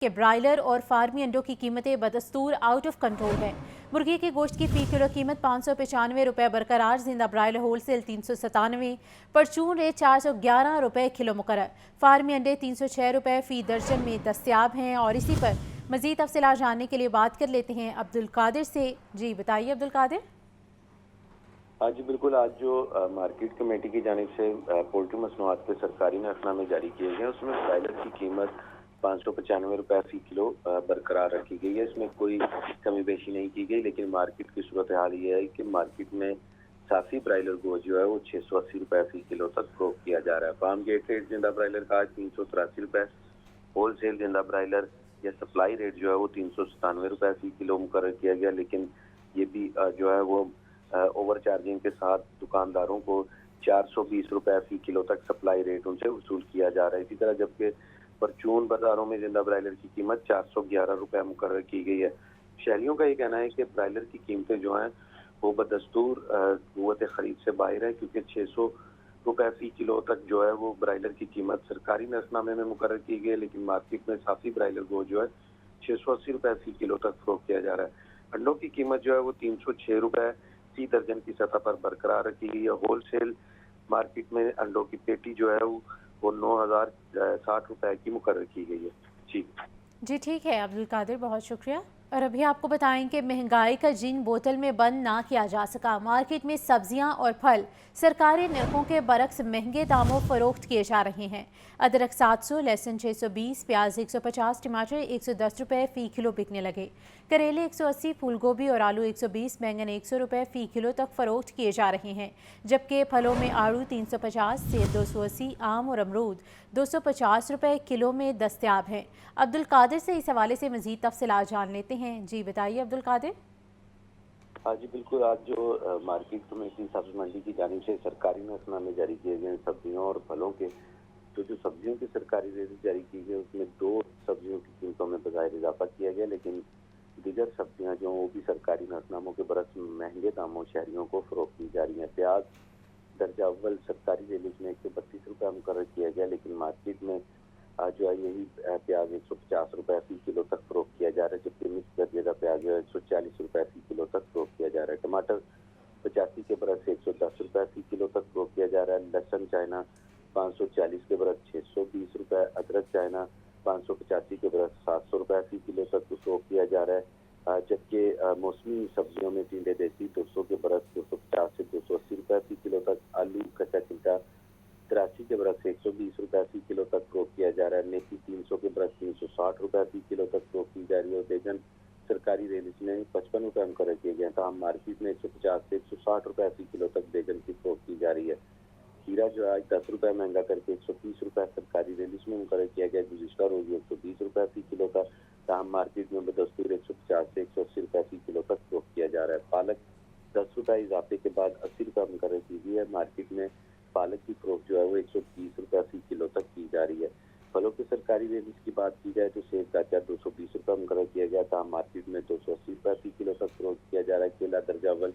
کہ برائلر اور فارمی انڈوں کی قیمتیں بدستور آؤٹ آف کنٹرول ہیں۔ مرغی کے گوشت کی فی کلو قیمت 595 روپے برقرار، زندہ برائلر ہول سیل 397، پرچون ریٹ 411 روپے کلو مقرر۔ فارمی انڈے 306 روپے فی درجن میں دستیاب ہیں، اور اسی پر مزید تفصیلات جاننے کے لیے بات کر لیتے ہیں عبدالقادر سے۔ جی بتائیے عبدالقادر۔ ہاں جی بالکل، آج جو مارکیٹ کمیٹی کی جانب سے پولٹری مصنوعات کے سرکاری نرخنامے جاری کیے گئے، اس میں برائلر کی قیمت 595 روپے فی کلو برقرار رکھی گئی ہے۔ اس میں کوئی کمی بیشی نہیں کی گئی، لیکن مارکیٹ کی صورتحال یہ ہے کہ مارکیٹ میں صافی برائلر گوشت جو ہے وہ 680 روپے فی کلو تک فروخت کیا جا رہا ہے۔ فارم گیٹ ریٹ زندہ برائلر کا آج 383 روپے، ہول سیل زندہ برائلر یا سپلائی ریٹ جو ہے وہ 397 روپے فی کلو مقرر کیا گیا، لیکن یہ بھی جو ہے وہ اوور چارجنگ کے ساتھ دکانداروں کو 420 روپے فی کلو تک سپلائی ریٹ ان سے وصول کیا جا رہا ہے۔ اسی طرح جبکہ پرچون بازاروں میں زندہ برائلر کی قیمت 411 روپے مقرر کی گئی ہے۔ شہریوں کا یہ کہنا ہے کہ برائلر کی قیمتیں جو ہیں وہ بدستور قوت خرید سے باہر ہے، کیونکہ 600 روپے فی کلو تک جو ہے وہ برائلر کی قیمت سرکاری نرخنامے میں مقرر کی گئی ہے، لیکن مارکیٹ میں صافی برائلر گوشت جو ہے 680 روپے فی کلو تک فروخت کیا جا رہا ہے۔ انڈوں کی قیمت جو ہے وہ 306 روپے فی درجن کی سطح پر برقرار رکھی گئی ہے۔ ہول سیل مارکیٹ میں انڈوں کی پیٹی جو ہے وہ 9060 روپے کی مقرر کی گئی ہے۔ جی ٹھیک ہے عبدالقادر، بہت شکریہ۔ اور ابھی آپ کو بتائیں کہ مہنگائی کا جن بوتل میں بند نہ کیا جا سکا، مارکیٹ میں سبزیاں اور پھل سرکاری نرخوں کے برعکس مہنگے داموں فروخت کیے جا رہے ہیں۔ ادرک 700، لہسن 620، پیاز 150، ٹماٹر 110 روپے فی کلو بکنے لگے۔ کریلے 180، پھول گوبھی اور آلو 120، بینگن 100 روپے فی کلو تک فروخت کیے جا رہے ہیں، جبکہ پھلوں میں آڑو 350، سیب 280، آم اور امرود 250 روپے کلو میں دستیاب ہیں۔ عبدالقادر سے اس حوالے سے مزید تفصیلات جان لیتے ہیں۔ جی بتائیے عبدالقادر۔ ہاں جی بالکل، آج جو مارکیٹ کمیٹی سبزی منڈی کی جانب سے سرکاری نرخنامے جاری کیے گئے سبزیوں اور پھلوں کے، تو جو سبزیوں کی سرکاری ریٹ جاری کی گئی اس میں 2 سبزیوں کی قیمتوں میں بظاہر اضافہ کیا گیا، لیکن دیگر سبزیاں جو وہ بھی سرکاری نرخناموں کے برعکس مہنگے داموں شہریوں کو فروخت کی جا رہی ہیں۔ پیاز درجہ اول سرکاری ریٹ میں 132 روپے مقرر کیا گیا، لیکن مارکیٹ میں جو ہے یہی پیاز 150 روپے فی کلو تک فروخت کیا جا رہا ہے، جبکہ مکس درجے کا پیاز جو ہے 140 روپے فی کلو تک فروخت کیا جا رہا ہے۔ ٹماٹر 85 کے برعکس 110 روپے فی کلو تک فروخت کیا جا رہا ہے۔ لہسن چائنا 540 کے برعکس 620 روپے، ادرک چائنا 585 کے برعکس 700 روپے فی کلو تک فروخت کیا جا رہا ہے، جبکہ موسمی سبزیوں میں ٹنڈے دیسی 200 کے برعکس 250 سے 280 روپے فی کلو تک، آلو کچا چلٹا 83 کے برعکس 120 روپے فی کلو تک فروخت کیا جا رہا ہے۔ میتھی 300 کے برعکس 360 روپے فی کلو تک فروخت کی جا رہی ہے، اور بیگن سرکاری ریٹ میں 55 روپے مقرر کیے گئے ہیں، تاہم مارکیٹ میں 150 سے 160 روپے فی کلو تک بیگن کی فروخت کی جا رہی ہے۔ کھیرا جو ہے آج 10 روپے مہنگا کر کے 130 روپے سرکاری ریٹ میں مقرر کیا گیا، گزشتہ روز 120 روپے فی کلو کا، تاہم مارکیٹ میں بدستور 150 سے 180 روپے فی کلو تک فروخت کیا جا رہا ہے۔ پالک 10 روپے اضافے کے بعد 80 روپے مقرر کی گئی ہے، مارکیٹ میں پالک کی فروخت جو ہے وہ 130 روپے فی کلو تک کی جا رہی ہے۔ پھلوں کے سرکاری ریٹ کی بات کی جائے تو سیب کا 220 روپے مقرر کیا گیا تھا، مارکیٹ میں 280 روپے فی کلو تک فروخت کیا جا رہا ہے۔ کیلا درجہ اول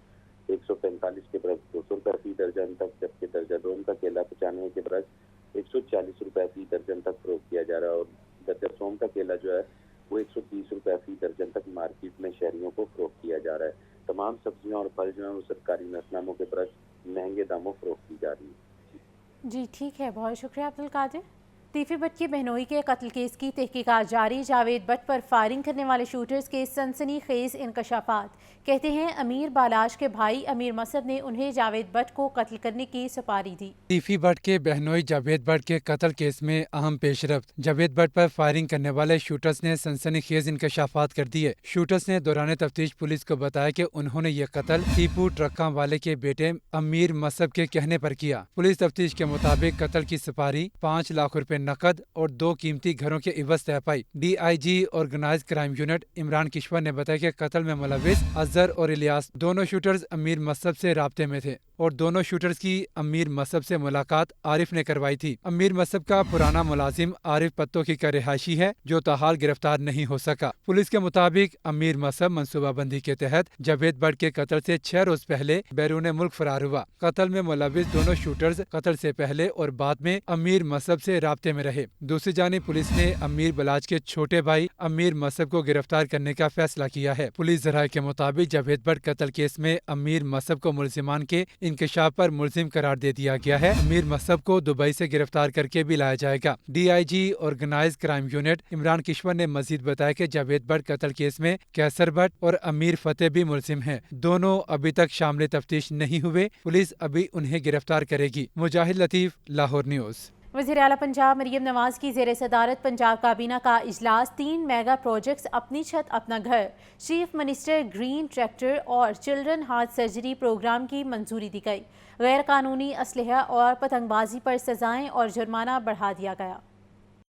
145 کے برعکس 200 روپے فی درجن تک، جبکہ درجہ دوم کا کیلا 95 کے برعکس 140 روپے فی درجن تک فروخت کیا جا رہا ہے، اور درجہ سوم کا کیلا جو ہے وہ 130 روپے فی درجن تک مارکیٹ میں شہریوں کو فروخت کیا جا رہا ہے۔ تمام سبزیاں اور پھل جو ہیں وہ سرکاری نرخناموں کے برعکس مہنگے داموں فروخت کی جا رہی ہیں۔ جی ٹھیک ہے، بہت شکریہ عبدالقادر۔ تیفی بٹ کی بہنوئی کے قتل کیس کی تحقیقات جاری، جاوید بٹ پر فائرنگ کرنے والے شوٹرز کے سنسنی خیز انکشافات۔ کہتے ہیں امیر بالاش کے بھائی امیر مسعد نے انہیں جاوید بٹ کو قتل کرنے کی سپاری دی۔ تیفی بٹ کے بہنوئی جاوید بٹ کے قتل کیس میں اہم پیش رفت، جاوید بٹ پر فائرنگ کرنے والے شوٹرز نے سنسنی خیز انکشافات کر دیے۔ شوٹرز نے دوران تفتیش پولیس کو بتایا کہ انہوں نے یہ قتل ٹیپو ٹرکاں والے کے بیٹے امیر مسعد کے کہنے پر کیا۔ پولیس تفتیش کے مطابق قتل کی سپاری 5 لاکھ روپے نقد اور 2 قیمتی گھروں کے عوض طے پائی۔ D I G organise crime unit Imran Kishwar نے بتایا کہ قتل میں ملوث اظہر اور الیاس دونوں شوٹرز امیر مسعد سے رابطے میں تھے، اور دونوں شوٹرز کی امیر مسعد سے ملاقات عارف نے کروائی تھی۔ امیر مسعد کا پرانا ملازم عارف پتو کی کا رہائشی ہے، جو تاحال گرفتار نہیں ہو سکا۔ پولیس کے مطابق امیر مسعد منصوبہ بندی کے تحت جاوید بٹ کے قتل سے 6 روز پہلے بیرون ملک فرار ہوا۔ قتل میں ملوث دونوں شوٹرز قتل سے پہلے اور بعد میں امیر مسعد سے رابطے में रहे। दूसरी जानिब पुलिस ने अमीर बलाच के छोटे भाई अमीर मसब को गिरफ्तार करने का फैसला किया है। पुलिस ज़राए के मुताबिक जावेद भट्ट कत्ल केस में अमीर मसब को मुलजिमान के इंकशाफ पर मुलजिम करार दे दिया गया है। अमीर मसब को दुबई से गिरफ्तार करके भी लाया जाएगा। DIG organise crime unit Imran Kishwar ने मजीद बताया कि जावेद भट्ट कत्ल केस में कैसर भट्ट और अमीर फतेह भी मुलजिम हैं। दोनों अभी तक शामिल तफ्तीश नहीं हुए। पुलिस अभी उन्हें गिरफ्तार करेगी। मुजाहिद लतीफ, लाहौर न्यूज़। वज़ीर आला पंजाब मरियम नवाज की ज़ेर सदारत पंजाब काबीना का इजलास 3 मेगा प्रोजेक्ट्स अपनी छत अपना घर, चीफ मिनिस्टर ग्रीन ट्रैक्टर और चिल्ड्रन हार्ट सर्जरी प्रोग्राम की मंजूरी दी गई। गैर कानूनी असलहा और पतंगबाजी पर सजाएं और जुर्माना बढ़ा दिया गया।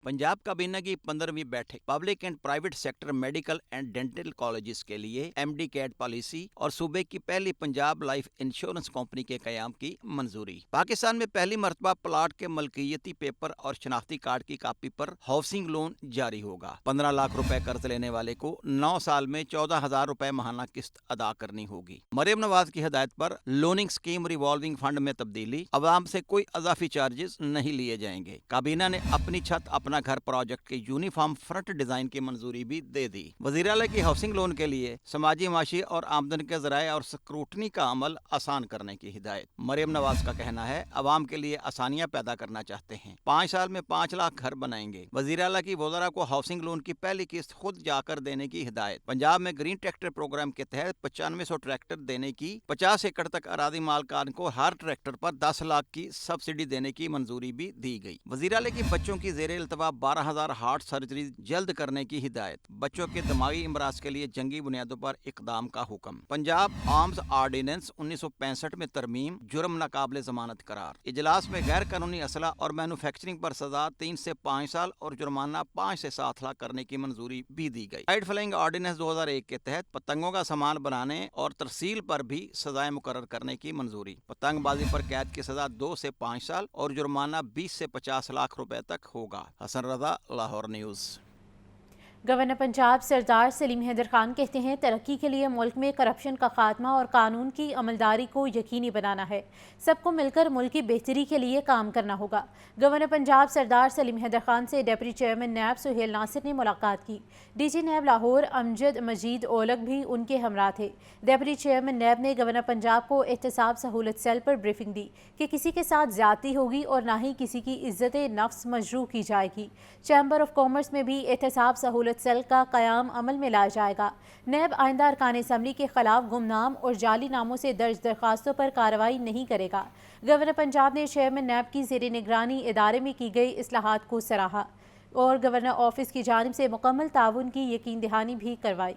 पंजाब काबीना की 15वीं बैठक public and private sector medical and dental colleges के लिए MD कैट पॉलिसी और सूबे की पहली पंजाब लाइफ इंश्योरेंस कंपनी के कयाम की मंजूरी। पाकिस्तान में पहली मरतबा प्लाट के मलकियती पेपर और शनाख्ती कार्ड की कापी पर हाउसिंग लोन जारी होगा। 15 लाख रुपए कर्ज लेने वाले को 9 साल में 14,000 रुपए माहाना किस्त अदा करनी होगी। मरियम नवाज की हिदायत पर लोनिंग स्कीम रिवॉल्विंग फंड में तब्दीली, अवाम से कोई अजाफी चार्जेस नहीं लिए जाएंगे। काबीना ने अपनी छत अपना घर प्रोजेक्ट के यूनिफॉर्म फ्रंट डिजाइन की मंजूरी भी दे दी। वज़ीर आला की हाउसिंग लोन के लिए समाजी माशी और आमदन के ज़राए और स्क्रूटनी का अमल आसान करने की हिदायत। मरियम नवाज का कहना है अवाम के लिए आसानियां पैदा करना चाहते हैं। 5 साल में 5 लाख घर बनाएंगे। वज़ीर आला की वज़रा को हाउसिंग लोन की पहली किस्त खुद जाकर देने की हिदायत। पंजाब में ग्रीन ट्रैक्टर प्रोग्राम के तहत 9500 ट्रैक्टर देने की, 50 एकड़ तक अरादी मालकान को हर ट्रैक्टर पर 10 लाख की सब्सिडी देने की मंजूरी भी दी गई। वज़ीर आला की बच्चों की ज़ेरे इल्तवा 12,000 हार्ट सर्जरी जल्द करने की हिदायत। बच्चों के दिमागी इमराज के लिए जंगी बुनियादों पर इकदाम का हुक्म। पंजाब आर्म्स ऑर्डिनेंस 1965 में तरमीम, जुर्म नाकाबिले जमानत करार। इजलास में गैर कानूनी असला और मैन्युफैक्चरिंग पर सजा 3 से 5 साल और जुर्माना 5 से 7 लाख करने की मंजूरी भी दी गई। काइट फ्लाइंग ऑर्डिनेंस 2001 के तहत पतंगों का सामान बनाने और तरसील पर भी सजाएं मुकर्रर करने की मंजूरी। पतंगबाजी पर कैद की सजा 2 से 5 साल और जुर्माना 20 से 50 लाख रुपए तक होगा। हसन रजा, लाहौर न्यूज़। गवर्नर पंजाब सरदार सलीम हैदर खान कहते हैं तरक्की के लिए मुल्क में करप्शन का खात्मा और कानून की अमलदारी को यकीनी बनाना है। सबको मिलकर मुल्क की बेहतरी के लिए काम करना होगा। गवर्नर पंजाब सरदार सलीम हैदर खान से डिप्टी चेयरमैन नैब सुहेल नासिर ने मुलाकात की। DG नैब लाहौर अमजद मजीद ओलग भी उनके हमरा थे। डिप्टी चेयरमैन नैब ने गवर्नर पंजाब को एहतसाब सहूलत सेल पर ब्रीफिंग दी कि किसी के साथ ज्यादती होगी और ना ही किसी की इज्जत नफ्स मजरूह की जाएगी। चैम्बर ऑफ कॉमर्स में भी एहतसाब सहूलत सेल का कयाम अमल में लाया जाएगा। नैब आइंदा अरकान असम्बली के खिलाफ गुमनाम और जाली नामों से दर्ज दरखास्तों पर कार्रवाई नहीं करेगा। गवर्नर पंजाब ने चेयरमैन नैब की ज़ेरे निगरानी इदारे में की गई इस्लाहात को सराहा और गवर्नर ऑफिस की जानिब से मुकम्मल ताउन की यकीन दहानी भी करवाई।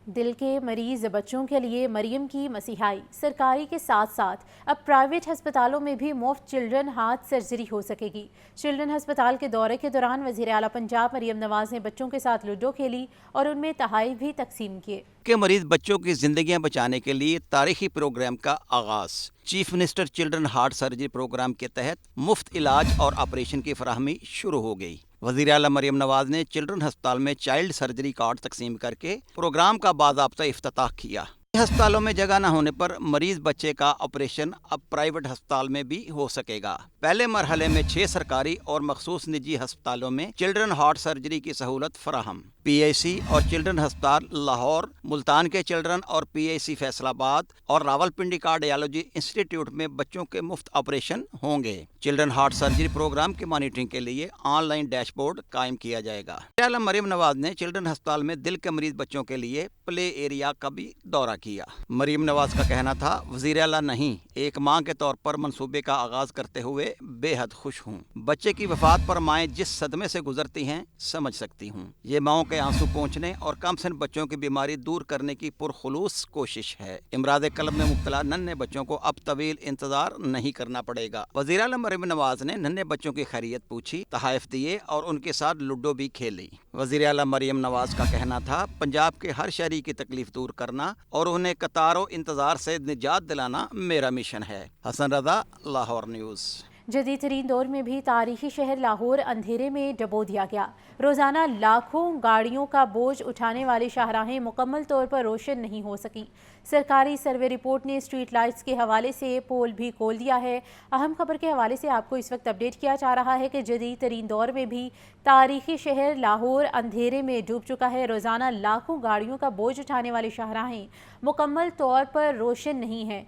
दिल के मरीज बच्चों के लिए मरियम की मसीहाई। सरकारी के साथ साथ अब प्राइवेट हस्पतालों में भी मुफ्त चिल्ड्रन हार्ट सर्जरी हो सकेगी। चिल्ड्रन हस्पताल के दौरे के दौरान वज़ीर आला पंजाब मरियम नवाज ने बच्चों के साथ लूडो खेली और उनमें तहाइफ भी तकसीम किए। के मरीज बच्चों की जिंदगियां बचाने के लिए तारीखी प्रोग्राम का आगाज। Chief minister children heart surgery programme के तहत मुफ्त इलाज और ऑपरेशन की फराहमी शुरू हो गई। वज़ीर आला मरियम नवाज ने चिल्ड्रन अस्पताल में चाइल्ड सर्जरी कार्ड तकसीम करके प्रोग्राम का बाज़ाब्ता इफ्तिताह किया। अस्पतालों में जगह न होने पर मरीज बच्चे का ऑपरेशन अब प्राइवेट अस्पताल में भी हो सकेगा। पहले मरहले में 6 सरकारी और मखसूस निजी अस्पतालों में चिल्ड्रन हार्ट सर्जरी की सहूलत फराहम। PIC और चिल्ड्रन अस्पताल लाहौर, मुल्तान के चिल्ड्रन और PIC फैसलाबाद और रावलपिंडी कार्डियोलॉजी इंस्टीट्यूट में बच्चों के मुफ्त ऑपरेशन होंगे। चिल्ड्रन हार्ट सर्जरी प्रोग्राम की मॉनिटरिंग के लिए ऑनलाइन डैशबोर्ड कायम किया जाएगा। आला मरियम नवाज ने चिल्ड्रन अस्पताल में दिल के मरीज बच्चों के लिए प्ले एरिया का भी दौरा किया। मरियम नवाज का कहना था, वज़ीर आला नहीं, एक मां के तौर पर मंसूबे का आगाज करते हुए बेहद खुश हूँ। बच्चे की वफात पर माएँ जिस सदमे से गुजरती हैं समझ सकती हूँ। ये माओं के आंसू पोंछने और कम सन बच्चों की बीमारी दूर करने की पुरखुलूस कोशिश है। इमराद कल्ब में मुब्तला नन्हे बच्चों को अब तवील इंतजार नहीं करना पड़ेगा। वज़ीर आला मरियम नवाज ने नन्हे बच्चों की खैरियत पूछी, तहाइफ दिए और उनके साथ लूडो भी खेली। वज़ीर आला मरियम नवाज का कहना था, पंजाब के हर शहरी की तकलीफ दूर करना और उन्हें कतारों इंतजार से निजात दिलाना मेरा मिशन है। हसन रजा, लाहौर न्यूज़। जदीद तरीन दौर में भी तारीखी शहर लाहौर अंधेरे में डबो दिया गया। रोज़ाना लाखों गाड़ियों का बोझ उठाने वाली शाहराहें मुकम्मल तौर पर रोशन नहीं हो सकीं। सरकारी सर्वे रिपोर्ट ने स्ट्रीट लाइट्स के हवाले से पोल भी खोल दिया है। अहम खबर के हवाले से आपको इस वक्त अपडेट किया जा रहा है कि जदीद तरीन दौर में भी तारीखी शहर लाहौर अंधेरे में डूब चुका है। रोज़ाना लाखों गाड़ियों का बोझ उठाने वाली शाहराहें मुकम्मल तौर पर रोशन नहीं हैं।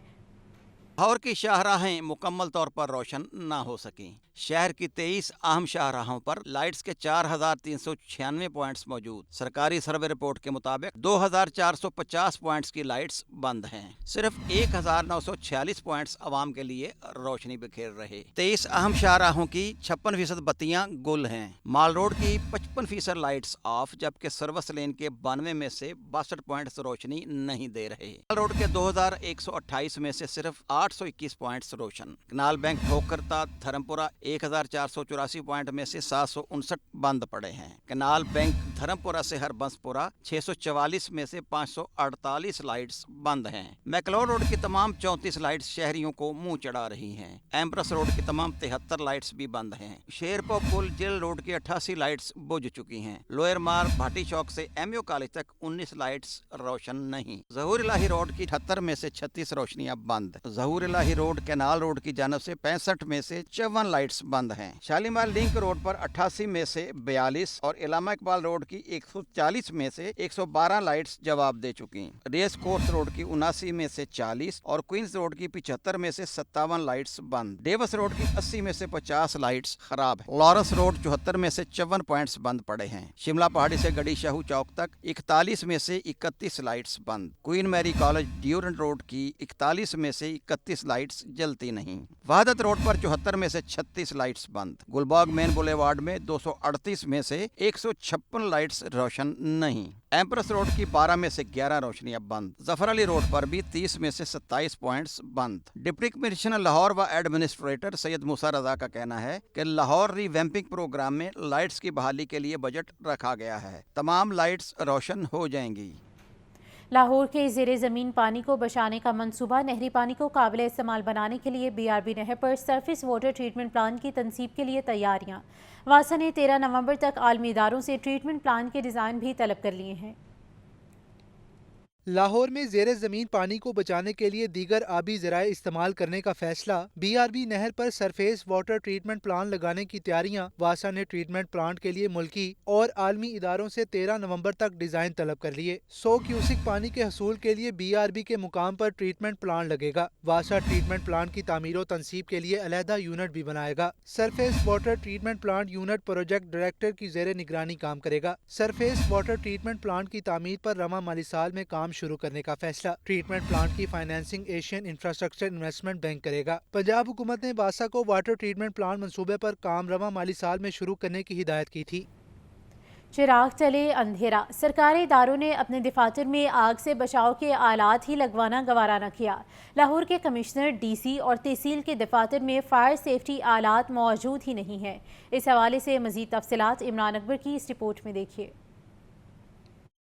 लाहौर की शाहराहें मुकम्मल तौर पर रोशन न हो सकें। शहर की 23 अहम शाहराहों पर लाइट्स के 4,396 पॉइंट्स मौजूद। सरकारी सर्वे रिपोर्ट के मुताबिक 2,450 पॉइंट्स की लाइट्स बंद हैं। सिर्फ 1,946 पॉइंट्स आवाम के लिए रोशनी बिखेर रहे। 23 अहम शाहराहों की 56% बत्तियां गुल हैं। माल रोड की 55% लाइट्स ऑफ, जबकि सर्विस लेन के 92 में से 62 पॉइंट्स रोशनी नहीं दे रहे। माल रोड के 2,128 में से सिर्फ 821 पॉइंट्स रोशन। कनाल बैंक ठोकरता धर्मपुरा 1,484 पॉइंट में से 759 बंद पड़े हैं। कनाल बैंक धर्मपुरा से हरबंसपुरा 644 में से 548 लाइट्स बंद हैं। मैकलोर रोड की तमाम 34 लाइट्स शहरियों को मुंह चढ़ा रही हैं। एम्प्रेस रोड की तमाम 73 लाइट्स भी बंद हैं। शेरपो पुल जेल रोड की 88 लाइट्स बुझ चुकी हैं। लोअर मार्ग भाटी चौक से एमयू कॉलेज तक 19 लाइट्स रोशन नहीं। ज़हूर इलाही रोड की 78 में से 36 रोशनियां बंद। ज़हूर इलाही रोड कैनाल रोड की जानब से 65 में से 54 लाइट्स बंद हैं। शालीमार लिंक रोड पर 88 में से 42 और इलामा इकबाल रोड की 140 में से 112 लाइट्स जवाब दे चुकी। रेस कोर्स रोड की 79 में से 40 और क्वींस रोड की 75 में से 57 लाइट्स बंद। डेवस रोड की 80 में से 50 लाइट्स खराब है। लॉरेंस रोड 74 में से 54 पॉइंट्स बंद पड़े हैं। शिमला पहाड़ी से गड़ी शाहू चौक तक 41 में से 31 लाइट्स बंद। Queen Mary College Durand Road की 41 में से 31 लाइट्स जलती नहीं। वहादत रोड पर 74 में से 36 लाइट्स बंद। गुलबाग मेन बुलेवार्ड में 238 में से 156 लाइट्स रोशन नहीं। एम्प्रेस रोड की 12 में से 11 रोशनियां बंद। जफर अली रोड पर भी 30 में से 27 पॉइंट्स बंद। डिप्टी कमिश्नर लाहौर व एडमिनिस्ट्रेटर सैयद मूसा रजा का कहना है कि लाहौर रिवैम्पिंग प्रोग्राम में लाइट्स की बहाली के लिए बजट रखा गया है। तमाम लाइट्स रोशन हो जाएंगी। लाहौर के ज़ेरे ज़मीन पानी को बचाने का मंसूबा। नहरी पानी को काबिल इस्तेमाल बनाने के लिए BRB नहर पर सरफेस वाटर ट्रीटमेंट प्लान की तनसीब के लिए तैयारियां। वासा ने 13 नवंबर तक आलमी इदारों से ट्रीटमेंट प्लान के डिज़ाइन भी तलब कर लिए हैं। लाहौर में ज़ेरे ज़मीन पानी को बचाने के लिए दीगर आबी ज़राए इस्तेमाल करने का फैसला। BRB नहर पर सरफेस वाटर ट्रीटमेंट प्लान लगाने की तैयारियां। वासा ने ट्रीटमेंट प्लांट के लिए मुल्की और आलमी इदारों से 13 नवंबर तक डिज़ाइन तलब कर लिए। 100 क्यूसिक पानी के हसूल के लिए BRB के मुकाम पर ट्रीटमेंट प्लान लगेगा। वासा ट्रीटमेंट प्लांट की तामीर व तनसीब के लिए अलहदा यूनिट भी बनाएगा। Surface water treatment plant unit project director की ज़ेरे निगरानी काम करेगा। सरफेस वाटर ट्रीटमेंट प्लांट की तामीर पर रवा माली साल में काम शुरू करने का फैसला। ट्रीटमेंट प्लांट की financing Asian infrastructure investment bank करेगा। पंजाब हुकूमत ने वासा को वाटर ट्रीटमेंट प्लांट मंसूबे पर काम रवा माली साल में शुरू करने की हिदायत की थी। चिराग चले अंधेरा। सरकारी इदारों ने अपने दफातर में आग से बचाव के आलात ही लगवाना गवारा न किया। लाहौर के कमिश्नर DC और तहसील के दफातर में फायर सेफ्टी आलात मौजूद ही नहीं है। इस हवाले से मजीद तफसीलात इमरान अकबर की इस रिपोर्ट में देखिए।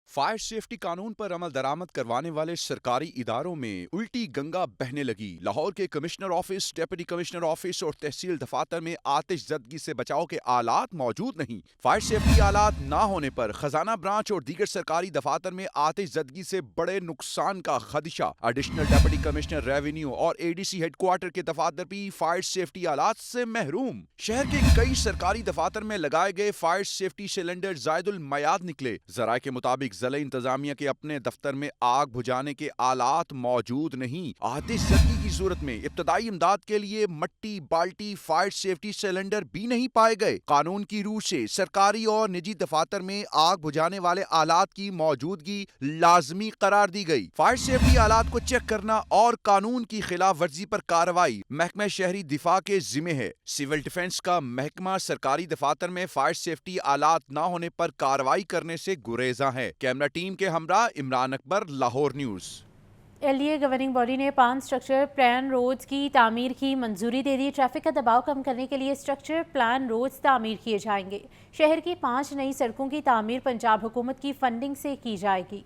फायर सेफ्टी कानून पर अमल दरामद करवाने वाले सरकारी इदारों में उल्टी गंगा बहने लगी। लाहौर के commissioner office, deputy commissioner office और तहसील दफातर में आतिश ज़दगी से बचाव के आलात मौजूद नहीं। फायर सेफ्टी आलात ना होने पर खजाना ब्रांच और दीगर सरकारी दफातर में आतिश ज़दगी से बड़े नुकसान का खदशा। एडिशनल डिप्टी कमिश्नर रेवेन्यू और ADC हेडक्वार्टर के दफातर भी फायर सेफ्टी आलात से महरूम। शहर के कई सरकारी दफातर में लगाए गए फायर सेफ्टी सिलेंडर जायदुल मयाद निकले। जराये के मुताबिक जिला इंतजामिया के अपने दफ्तर में आग बुझाने के आलात मौजूद नहीं। आतिश ज़दगी की सूरत में इब्तदाई इमदाद के लिए मट्टी, बाल्टी, फायर सेफ्टी सिलेंडर भी नहीं पाए गए। कानून की रूह से सरकारी और निजी दफातर में आग बुझाने वाले आलात की मौजूदगी लाजमी करार दी गई। फायर सेफ्टी आलात को चेक करना और कानून की खिलाफ वर्जी पर कार्रवाई महकमा शहरी दिफा के जिम्मे है। सिविल डिफेंस का महकमा सरकारी दफातर में फायर सेफ्टी आलात न होने पर कार्रवाई करने से गुरेजा है। कैमरा टीम के हमरा Imran Akbar, Lahore news. LDA governing body ने 5 स्ट्रक्चर प्लान रोड्स की तामीर की मंजूरी दे दी। ट्रैफिक का दबाव कम करने के लिए स्ट्रक्चर प्लान रोड्स तामीर किए जाएंगे। शहर की 5 नई सड़कों की तामीर पंजाब हुकूमत की फंडिंग से की जाएगी।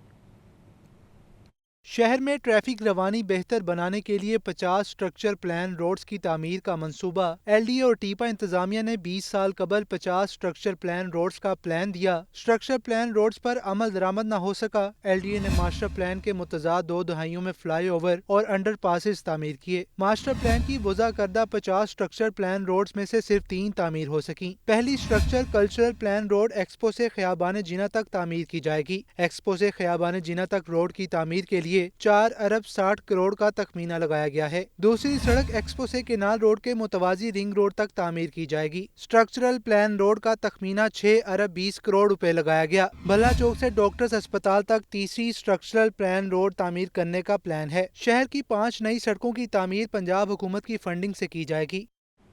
शहर में ट्रैफिक रवानी बेहतर बनाने के लिए 50 स्ट्रक्चर प्लान रोड्स की तामीर का मंसूबा। एलडीए और टीपा इंतजामिया ने 20 साल कबल 50 स्ट्रक्चर प्लान रोड्स का प्लान दिया। स्ट्रक्चर प्लान रोड्स पर अमल दरामद न हो सका। एलडीए ने मास्टर प्लान के मुतजाद 2 दहाइयों में फ्लाई ओवर और अंडर पासिस तामीर किए। मास्टर प्लान की वज़ा करदा 50 स्ट्रक्चर प्लान रोड्स में से सिर्फ 3 तामीर हो सकी। पहली structure cultural plan road expo से खयाबान जिना तक तामीर की जाएगी। एक्सपो से खयाबान जिना तक रोड की तामीर के लिए 4 अरब 60 करोड़ का तखमीना लगाया गया है। दूसरी सड़क एक्सपो से केनाल रोड के मुतवाजी रिंग रोड तक तामीर की जाएगी। स्ट्रक्चरल प्लान रोड का तखमीना 6 अरब 20 करोड़ रुपए लगाया गया। भल्ला चौक से डॉक्टर्स अस्पताल तक तीसरी स्ट्रक्चरल प्लान रोड तामीर करने का प्लान है। शहर की 5 नई सड़कों की तामीर पंजाब हुकूमत की फंडिंग से की जाएगी।